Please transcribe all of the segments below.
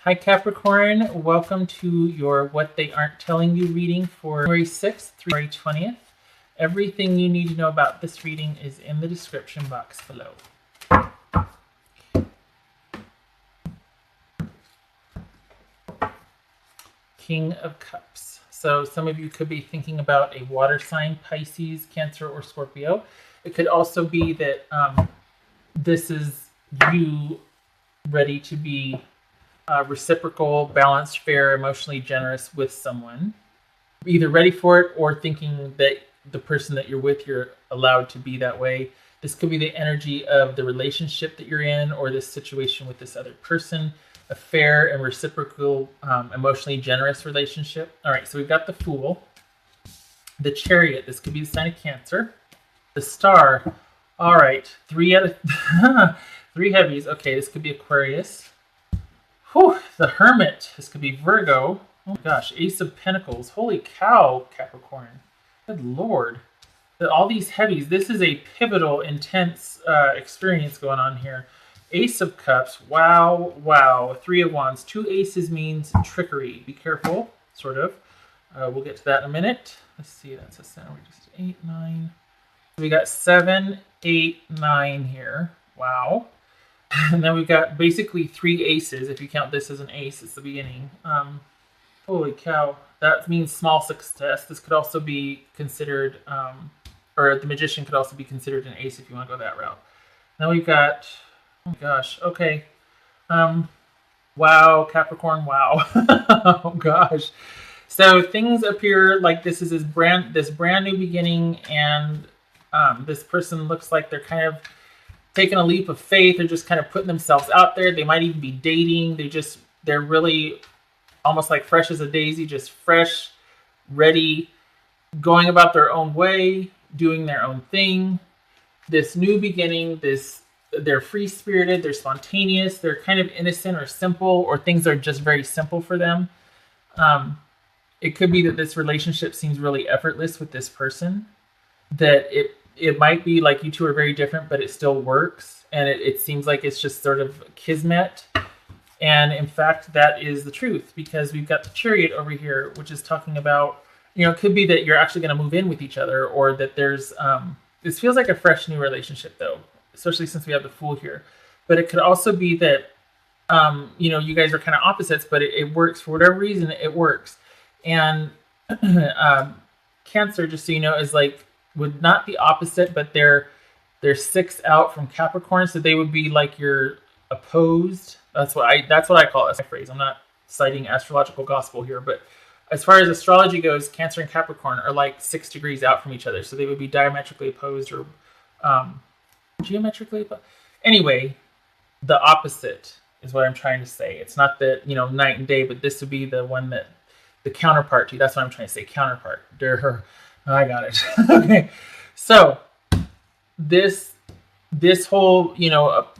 Hi Capricorn, welcome to your What They Aren't Telling You reading for January 6th through January 20th. Everything you need to know about this reading is in the description box below. King of Cups. So some of you could be thinking about a water sign, Pisces, Cancer, or Scorpio. It could also be that this is you ready to be reciprocal, balanced, fair, emotionally generous with someone. Either ready for it or thinking that the person that you're with, you're allowed to be that way. This could be the energy of the relationship that you're in or this situation with this other person. A fair and reciprocal, emotionally generous relationship. All right, so we've got the Fool. The Chariot, this could be the sign of Cancer. The Star, all right, three heavies. Okay, this could be Aquarius. Whew, the Hermit, this could be Virgo. Oh my gosh, Ace of Pentacles. Holy cow, Capricorn. Good Lord. All these heavies. This is a pivotal, intense experience going on here. Ace of Cups. Wow, wow. Three of Wands. Two aces means trickery. Be careful, sort of. We'll get to that in a minute. Let's see, that's a 7. We're just 8, 9. We got 7, 8, 9 here. Wow. And then we've got basically 3 aces. If you count this as an ace, it's the beginning. Holy cow. That means small success. This could also be considered, or the Magician could also be considered an ace if you want to go that route. Then we've got, oh my gosh, okay. Wow, Capricorn, wow. Oh gosh. So things appear like this is this brand new beginning, and this person looks like they're kind of taking a leap of faith. They're just kind of putting themselves out there. They might even be dating. They're really almost like fresh as a daisy, just fresh, ready, going about their own way, doing their own thing. This new beginning, they're free-spirited, they're spontaneous, they're kind of innocent or simple, or things are just very simple for them. It could be that this relationship seems really effortless with this person, that it might be like you two are very different, but it still works. And it seems like it's just sort of kismet. And in fact, that is the truth, because we've got the Chariot over here, which is talking about, it could be that you're actually going to move in with each other, or that there's, this feels like a fresh new relationship though, especially since we have the Fool here. But it could also be that, you guys are kind of opposites, but it works for whatever reason, it works. And Cancer, just so you know, is like, would not be opposite, but they're 6 out from Capricorn, so they would be like your opposed. That's what I call it as my phrase. I'm not citing astrological gospel here, but as far as astrology goes, Cancer and Capricorn are like 6 degrees out from each other, so they would be diametrically opposed or geometrically opposed. Anyway, the opposite is what I'm trying to say. It's not that night and day, but this would be the one that the counterpart to. That's what I'm trying to say. Counterpart. I got it. Okay. So this whole,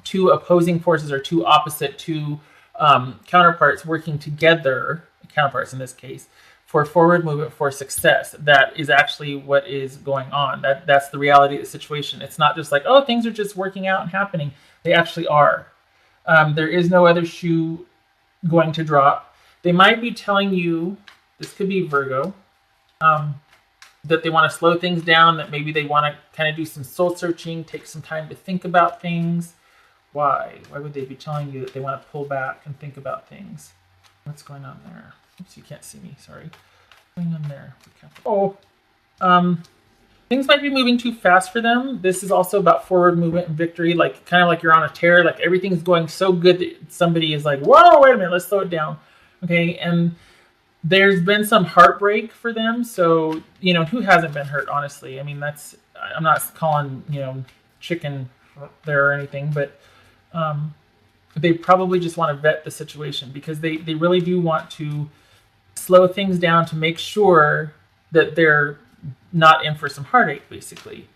two opposing forces or two opposite, two counterparts working together, counterparts in this case, for forward movement, for success. That is actually what is going on. That's the reality of the situation. It's not just like, oh, things are just working out and happening. They actually are. There is no other shoe going to drop. They might be telling you, this could be Virgo, that they want to slow things down, that maybe they want to kind of do some soul searching, take some time to think about things. Why? Why would they be telling you that they want to pull back and think about things? What's going on there? Oops, you can't see me, sorry. What's going on there? Things might be moving too fast for them. This is also about forward movement and victory, like kind of like you're on a tear, like everything's going so good that somebody is like, whoa, wait a minute, let's slow it down. Okay, and there's been some heartbreak for them. So, who hasn't been hurt, honestly? I mean, I'm not calling, chicken there or anything, but they probably just want to vet the situation, because they really do want to slow things down to make sure that they're not in for some heartache, basically.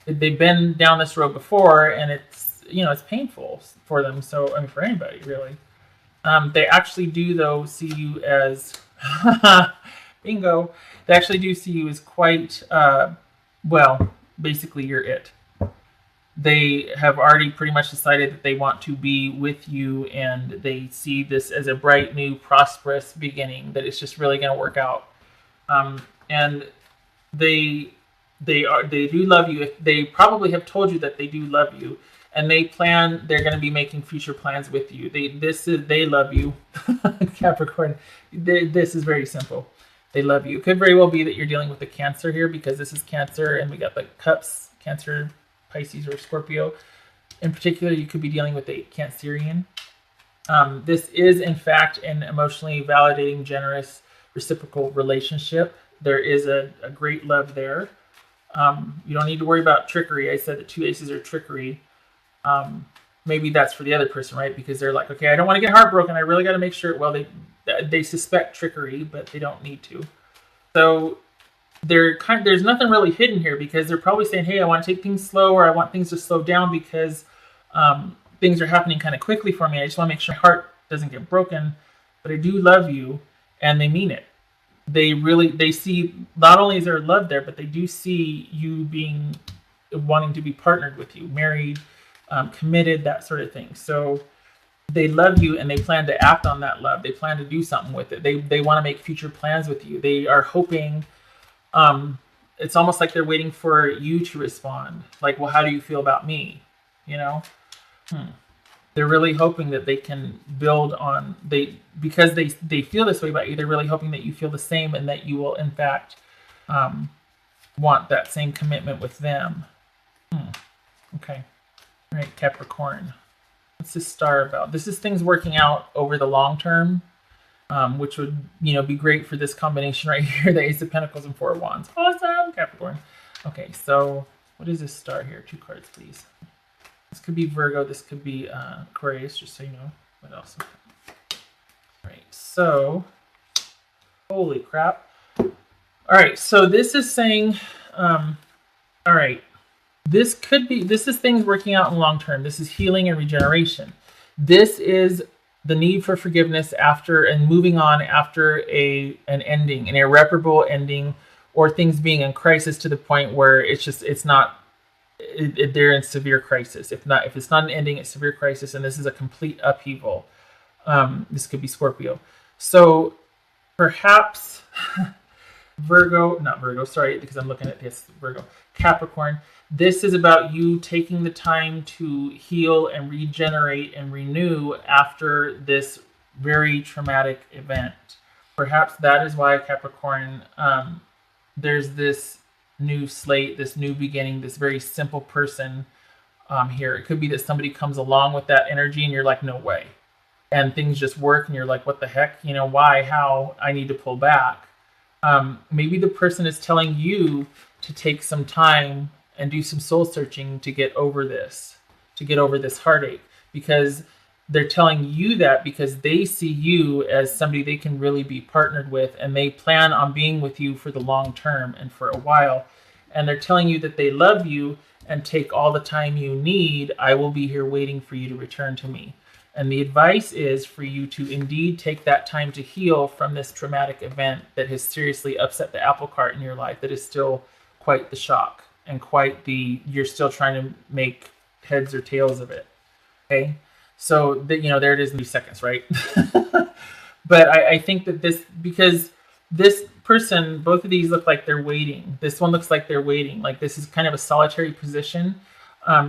They've been down this road before, and it's painful for them. So, I mean, for anybody, really. They actually do, though, see you as... bingo. They actually do see you as quite, basically you're it. they have already pretty much decided that they want to be with you, and they see this as a bright, new, prosperous beginning, that it's just really going to work out. And they do love you. They probably have told you that they do love you, and they're going to be making future plans with you. They love you. Capricorn. This is very simple. They love you. It could very well be that you're dealing with a Cancer here, because this is Cancer, and we got the Cups, Cancer, Pisces, or Scorpio. In particular, you could be dealing with a Cancerian. This is, in fact, an emotionally validating, generous, reciprocal relationship. There is a great love there. You don't need to worry about trickery. I said that 2 aces are trickery. Maybe that's for the other person, right? Because they're like, okay, I don't want to get heartbroken. I really got to make sure. Well, they suspect trickery, but they don't need to. So there's nothing really hidden here, because they're probably saying, hey, I want to take things slow, or I want things to slow down because things are happening kind of quickly for me. I just want to make sure my heart doesn't get broken, but I do love you, and they mean it. They see, not only is there love there, but they do see you wanting to be partnered with you, married, committed, that sort of thing. So they love you, and they plan to act on that love. They plan to do something with it. They want to make future plans with you. They are hoping, it's almost like they're waiting for you to respond. Like, well, how do you feel about me? You know? They're really hoping that they can build on, because they feel this way about you, they're really hoping that you feel the same, and that you will, in fact, want that same commitment with them. Okay. All right, Capricorn. What's this star about? This is things working out over the long term, which would, be great for this combination right here, the Ace of Pentacles and 4 of Wands. Awesome, Capricorn. Okay, so what is this star here? 2 cards, please. This could be Virgo. This could be Aquarius, just so you know. What else? All right, so holy crap. All right, so this is saying, all right, this is things working out in the long term. This is healing and regeneration. This is the need for forgiveness after and moving on after an ending, an irreparable ending, or things being in crisis to the point where they're in severe crisis. If it's not an ending, it's severe crisis, and this is a complete upheaval. This could be Scorpio. So perhaps because I'm looking at this, Virgo. Capricorn, this is about you taking the time to heal and regenerate and renew after this very traumatic event. Perhaps that is why, Capricorn, there's this new slate, this new beginning, this very simple person here. It could be that somebody comes along with that energy, and you're like, no way. And things just work, and you're like, what the heck? Why? How? I need to pull back. Maybe the person is telling you to take some time and do some soul searching to get over this heartache, because they're telling you that because they see you as somebody they can really be partnered with, and they plan on being with you for the long term and for a while. And they're telling you that they love you, and take all the time you need. I will be here waiting for you to return to me. And the advice is for you to indeed take that time to heal from this traumatic event that has seriously upset the apple cart in your life, that is still quite the shock, and you're still trying to make heads or tails of it. Okay? So, there it is in 3 seconds, right? But I think that because this person, both of these look like they're waiting. This one looks like they're waiting. Like this is kind of a solitary position.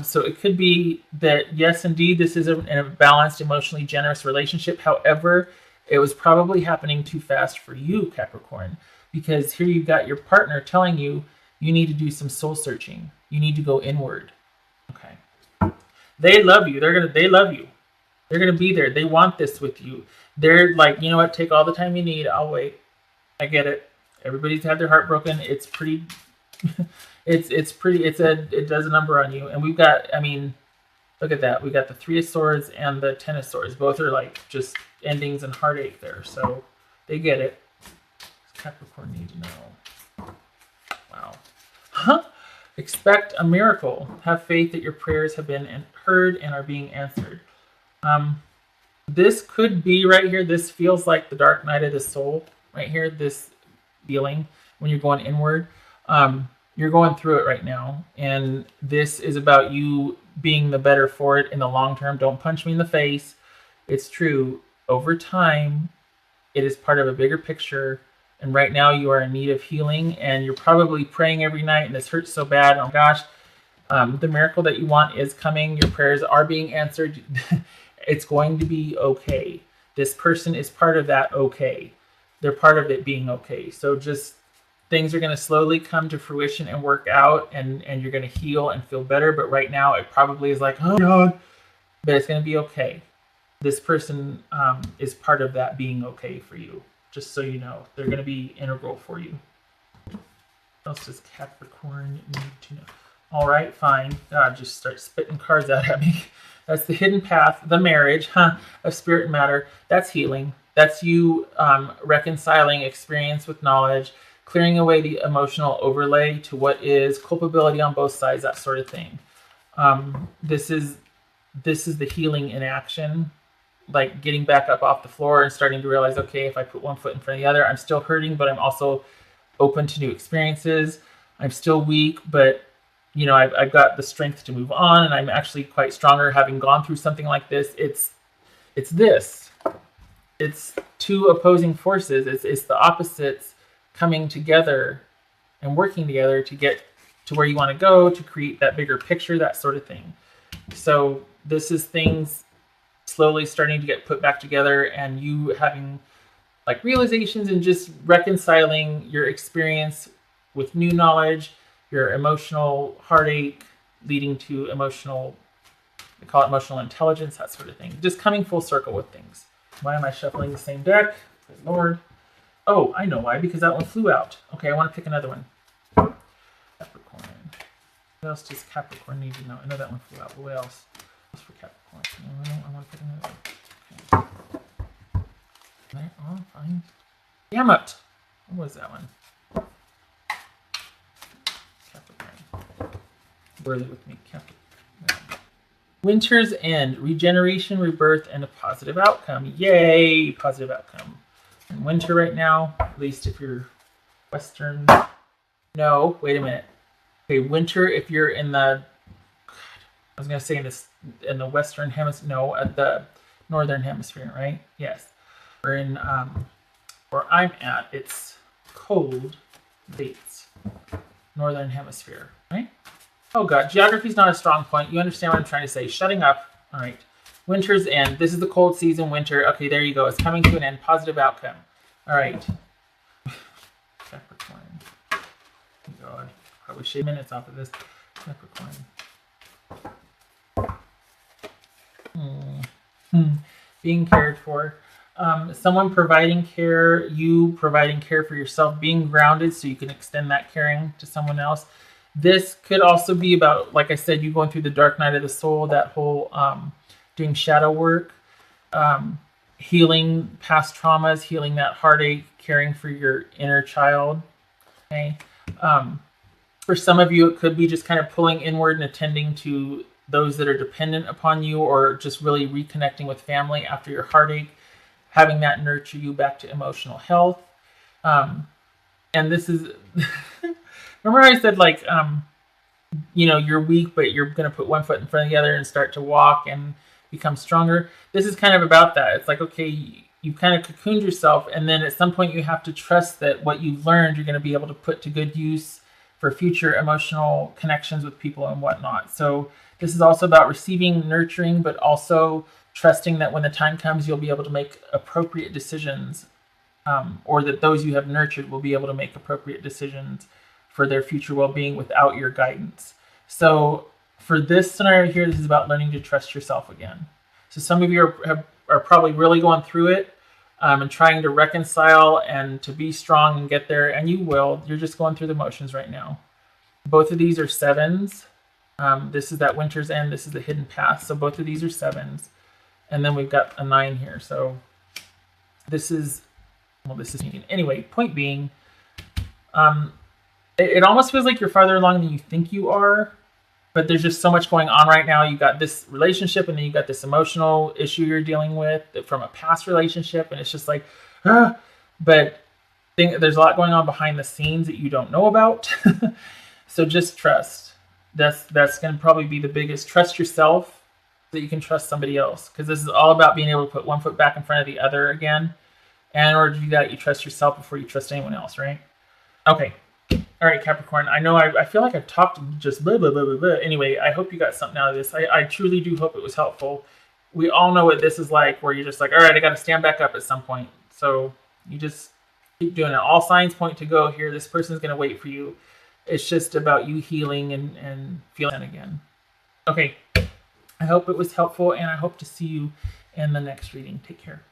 So it could be that, yes, indeed, this is a balanced, emotionally generous relationship. However, it was probably happening too fast for you, Capricorn, because here you've got your partner telling you need to do some soul searching. You need to go inward. Okay. They love you. They love you. They're going to be there. They want this with you. They're like, you know what? Take all the time you need. I'll wait. I get it. Everybody's had their heart broken. It's pretty, it does a number on you. And we've got, look at that. We got the 3 of Swords and the 10 of Swords. Both are like just endings and heartache there. So they get it. Capricorn need to know. Wow. Huh? Expect a miracle. Have faith that your prayers have been heard and are being answered. This could be right here. This feels like the dark night of the soul right here. This feeling when you're going inward. You're you're going through it right now, and this is about you being the better for it in the long term. Don't punch me in the face. It's true. Over time, it is part of a bigger picture. And right now you are in need of healing, and you're probably praying every night, and this hurts so bad. Oh gosh, the miracle that you want is coming. Your prayers are being answered. It's going to be okay. This person is part of that okay. They're part of it being okay. So just things are going to slowly come to fruition and work out, and you're going to heal and feel better. But right now it probably is like, oh God, but it's going to be okay. This person is part of that being okay for you. Just so you know, they're going to be integral for you. What else does Capricorn need to know? All right, fine. God, just start spitting cards out at me. That's the hidden path, the marriage, of spirit and matter. That's healing. That's you reconciling experience with knowledge, clearing away the emotional overlay to what is culpability on both sides, that sort of thing. This is the healing in action. Like getting back up off the floor and starting to realize, okay, if I put one foot in front of the other, I'm still hurting, but I'm also open to new experiences. I'm still weak, but I've got the strength to move on, and I'm actually quite stronger having gone through something like this. It's two opposing forces. It's the opposites coming together and working together to get to where you want to go, to create that bigger picture, that sort of thing. So this is things slowly starting to get put back together, and you having like realizations and just reconciling your experience with new knowledge, your emotional heartache leading to emotional, they call it emotional intelligence, that sort of thing. Just coming full circle with things. Why am I shuffling the same deck? Good Lord. Oh, I know why, because that one flew out. Okay, I want to pick another one. Capricorn. What else does Capricorn need to know? I know that one flew out, but what else? What's for Capricorn? No, I want to pick another one. Okay. There, oh, fine. Damn it! What was that one? Capricorn. Worthy with me, Capricorn. Winter's End. Regeneration, rebirth, and a positive outcome. Yay! Positive outcome. In winter right now, at least if you're Western. No, wait a minute. Okay, winter if you're in the, I was going to say in the Western Hemisphere, no, at the Northern Hemisphere, right? Yes. We're in, where I'm at, it's cold dates. Northern Hemisphere, right? Oh God, geography's not a strong point. You understand what I'm trying to say. Shutting up. All right. Winter's End. This is the cold season, winter. Okay, there you go. It's coming to an end. Positive outcome. All right. Capricorn. Oh God. Probably shave minutes off of this. Capricorn. Being cared for. Someone providing care, you providing care for yourself, being grounded so you can extend that caring to someone else. This could also be about, like I said, you going through the dark night of the soul, that whole doing shadow work, healing past traumas, healing that heartache, caring for your inner child. Okay. For some of you, it could be just kind of pulling inward and attending to those that are dependent upon you, or just really reconnecting with family after your heartache, having that nurture you back to emotional health. And this is, remember I said like, you're weak, but you're going to put one foot in front of the other and start to walk and become stronger. This is kind of about that. It's like, okay, you kind of cocooned yourself, and then at some point you have to trust that what you've learned, you're going to be able to put to good use for future emotional connections with people and whatnot. So this is also about receiving, nurturing, but also trusting that when the time comes, you'll be able to make appropriate decisions, or that those you have nurtured will be able to make appropriate decisions for their future well-being without your guidance. So for this scenario here, this is about learning to trust yourself again. So some of you are probably really going through it and trying to reconcile and to be strong and get there, and you will. You're just going through the motions right now. Both of these are sevens. This is that Winter's End. This is the hidden path. So both of these are sevens. And then we've got a 9 here. So this is union. Anyway, point being, it almost feels like you're farther along than you think you are, but there's just so much going on right now. You got this relationship, and then you got this emotional issue you're dealing with from a past relationship, and it's just like, but there's a lot going on behind the scenes that you don't know about. So just trust. That's going to probably be the biggest. Trust yourself so that you can trust somebody else, because this is all about being able to put one foot back in front of the other again. And in order to do that, you trust yourself before you trust anyone else, right? Okay. All right, Capricorn. I know I feel like I've talked just blah, blah, blah, blah, blah. Anyway, I hope you got something out of this. I truly do hope it was helpful. We all know what this is like, where you're just like, all right, I got to stand back up at some point. So you just keep doing it. All signs point to go here. This person's going to wait for you. It's just about you healing and feeling again. Okay. I hope it was helpful, and I hope to see you in the next reading. Take care.